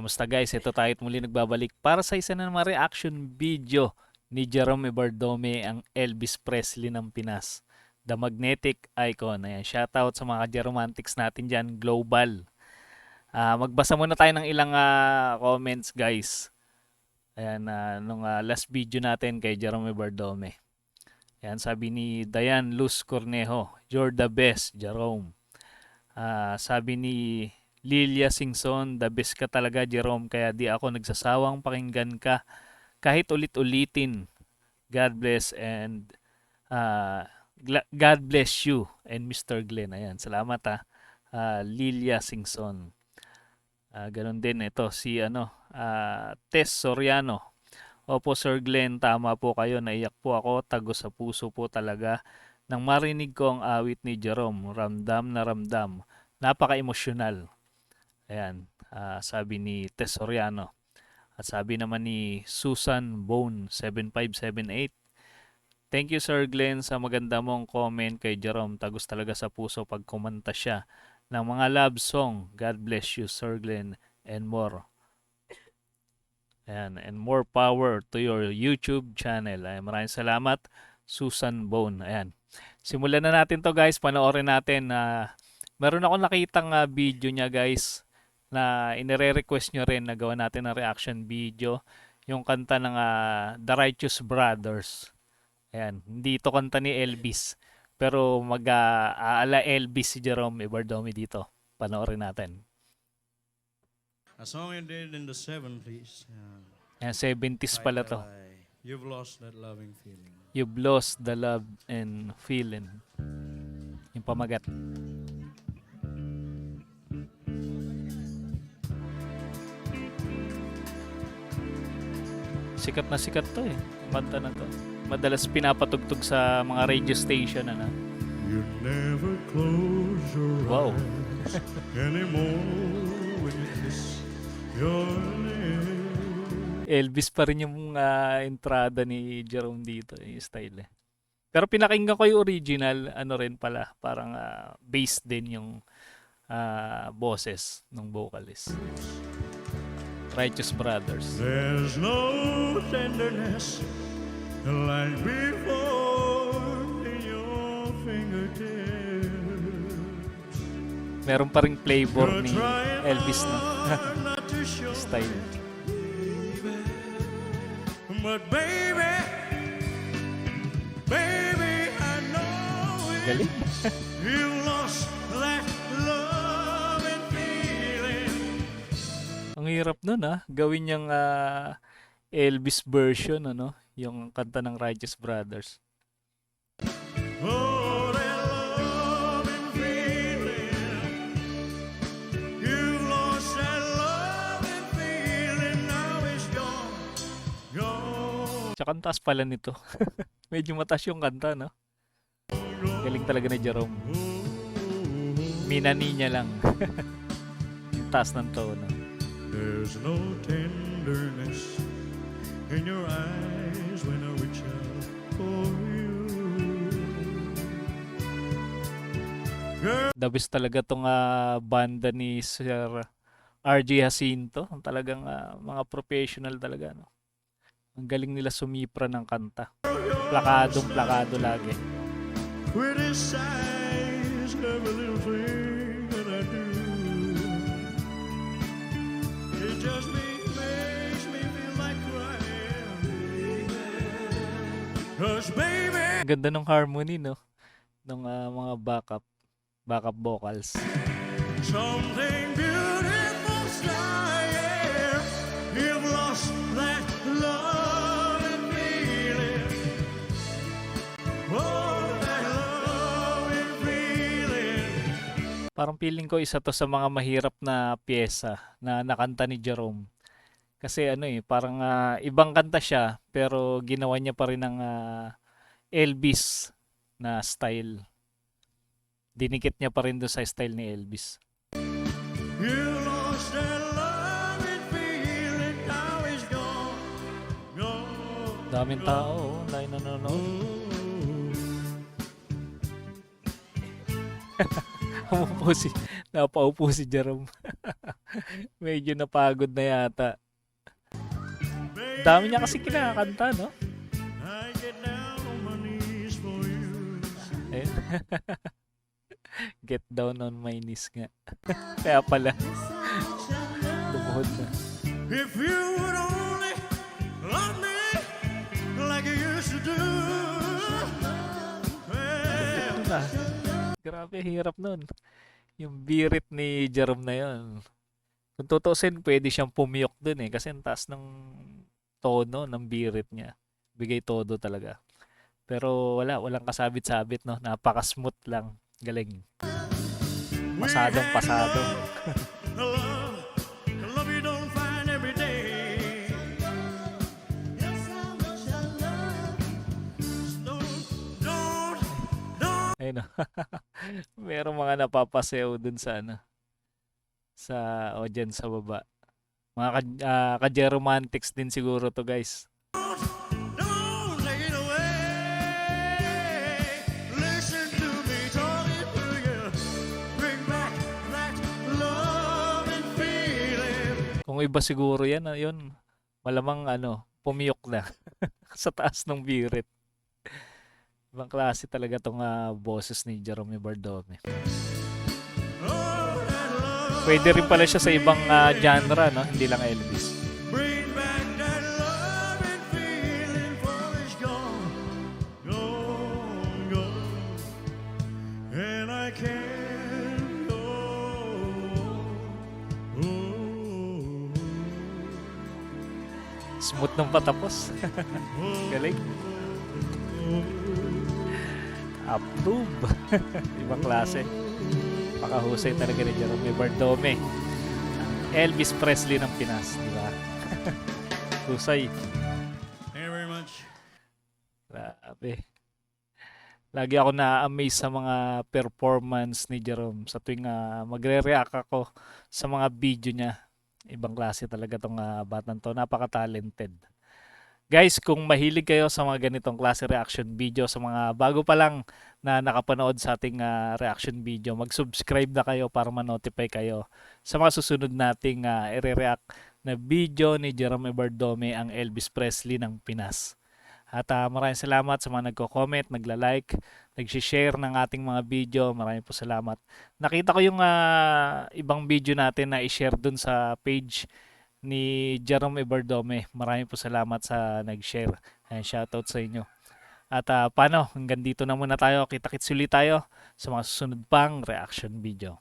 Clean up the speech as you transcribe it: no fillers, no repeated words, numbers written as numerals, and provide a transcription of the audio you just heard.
Kumusta guys? Ito tayo muli nagbabalik para sa isa na naman reaction video ni Jerome Ibardome, ang Elvis Presley ng Pinas. The Magnetic Icon. Ayan, shoutout sa mga Jeromantics natin dyan, global. Magbasa muna tayo ng ilang comments guys. Ayan, nung last video natin kay Jerome Ibardome. Ayan, sabi ni Dayan Luz Cornejo, "You're the best, Jerome." Sabi ni Lilia Singson, "The best ka talaga, Jerome, kaya di ako nagsasawang pakinggan ka kahit ulit-ulitin. God bless and God bless you and Mr. Glenn." Ayan, salamat Lilia Singson. Ganon din ito si Tess Soriano. "Opo Sir Glenn, tama po kayo, naiyak po ako, tagos sa puso po talaga nang marinig ko ang awit ni Jerome, ramdam na ramdam, napaka-emosyonal." Ayan, sabi ni Tess Soriano. At sabi naman ni Susan Bone 7578, "Thank you Sir Glenn sa maganda mong comment kay Jerome. Tagos talaga sa puso pag kumanta siya ng mga love song. God bless you Sir Glenn and more." Ayan, and more power to your YouTube channel. Ayan, maraming salamat Susan Bone. Ayan. Simulan na natin to guys. Panoorin natin. Meron ako nakitang video niya guys na inire-request nyo rin na gawa natin ng reaction video. Yung kanta ng The Righteous Brothers. Ayan. Hindi ito kanta ni Elvis. Pero mag-aala Elvis si Jerome Ibardome dito. Panoorin natin. A song you did in the 70s. Ayan, 70s pala to. You've lost that loving feeling. You've lost the love and feeling. Yung pamagat. Sikat na sikat to eh. Kanta na to. Madalas pinapatugtog sa mga radio station You never close your Wow. eyes anymore when you kiss your lips. Elvis pa rin yung entrada ni Jerome dito, yung style eh. Pero pinakinggan ko yung original, rin pala, parang bass din yung boses ng vocalist. Righteous Brothers. There's no tenderness like before in your fingertips. Meron pa ring flavor ni Elvis na Not to show style. But baby, I know Galing. you lost that love and feeling. Ang hirap nun gawin niyang Elvis version, yung kanta ng Righteous Brothers. Oh, that love and feeling. You lost that love and feeling. Now it's gone, gone. Tsaka ang taas pala nito. Medyo mataas yung kanta, no? Galing talaga ni Jerome. Minani niya lang. Yung taas ng tono. There's no tenderness in your eyes when I reach out for you. Girl, The best talaga tong banda ni Sir RJ Jacinto. Ang talagang mga professional talaga, no? Ang galing nila sumipra ng kanta. Plakado lagi. criticize every little thing that I do. It just makes me feel like crying. 'Cause baby, Ang ganda ng harmony, no? Ng mga backup vocals. something beautiful started. You've lost that love and feeling. Oh, that love and feeling. Parang feeling ko isa to sa mga mahirap na pyesa na nakanta ni Jerome. Kasi parang ibang kanta siya pero ginawa niya pa rin ng Elvis na style. Dinikit niya pa rin doon sa style ni Elvis. You lost that love and feeling. Now it's gone, gone. Daming tao, dahil nanonood. Napaupo si Jerome. Medyo napagod na yata. Dami niya kasi Baby, kinakanta, no? I get down on my knees for you. Ayun. Get down on my knees nga. Kaya pala, lumuhod na. If you would only love me like you used to do. Well, Ito na. Grabe, hirap nun. Yung birit ni Jerome na yun. Kung tutuusin, pwede siyang pumiyok dun eh. Kasi ang taas ng tono ng birit niya. Bigay todo talaga. Pero walang kasabit-sabit, no? Napaka-smooth lang. Galing. we Pasadong had pasado. a love you don't find every day. Don't, Ayun, no? Merong mga napapasayaw dun sa ano, sa audience sa baba. Mga ka-Jeromantics din siguro to, guys. don't take it away. Listen to me talking to you. Bring back that love and feeling. Kung iba siguro yan, yun, malamang ano, pumiyok na sa taas ng birit. Ibang klase talaga tong boses ni Jerome Bardome. Oh, that love. Pwede rin pala siya sa ibang genre, no? Hindi lang Elvis. Bring back that love and feeling, for it's gone, gone, gone, and I can't go. Oh, Smooth nung patapos. Galing. Approve. Ibang klase. Pakahusay talaga ni Jerome Bardome. Elvis Presley ng Pinas, di ba? Husay. Thank you very much. Grabe. Lagi ako na-amaze sa mga performance ni Jerome sa tuwing magre-react ako sa mga video niya. Ibang klase talaga tong batang to. Napaka-talented. Guys, kung mahilig kayo sa mga ganitong klase reaction video, sa mga bago pa lang na nakapanood sa ating reaction video, mag-subscribe na kayo para ma-notify kayo sa mga susunod nating i-react na video ni Jerome Bardome, ang Elvis Presley ng Pinas. At maraming salamat sa mga nagko-comment, nagla-like, nag-share ng ating mga video. Maraming po salamat. Nakita ko yung ibang video natin na i-share dun sa page ni Jerome Bardome. Maraming po salamat sa nag-share. Ayan, shoutout sa inyo. At paano, hanggang dito na muna tayo. Kita-kits ulit tayo sa mga susunod pang reaction video.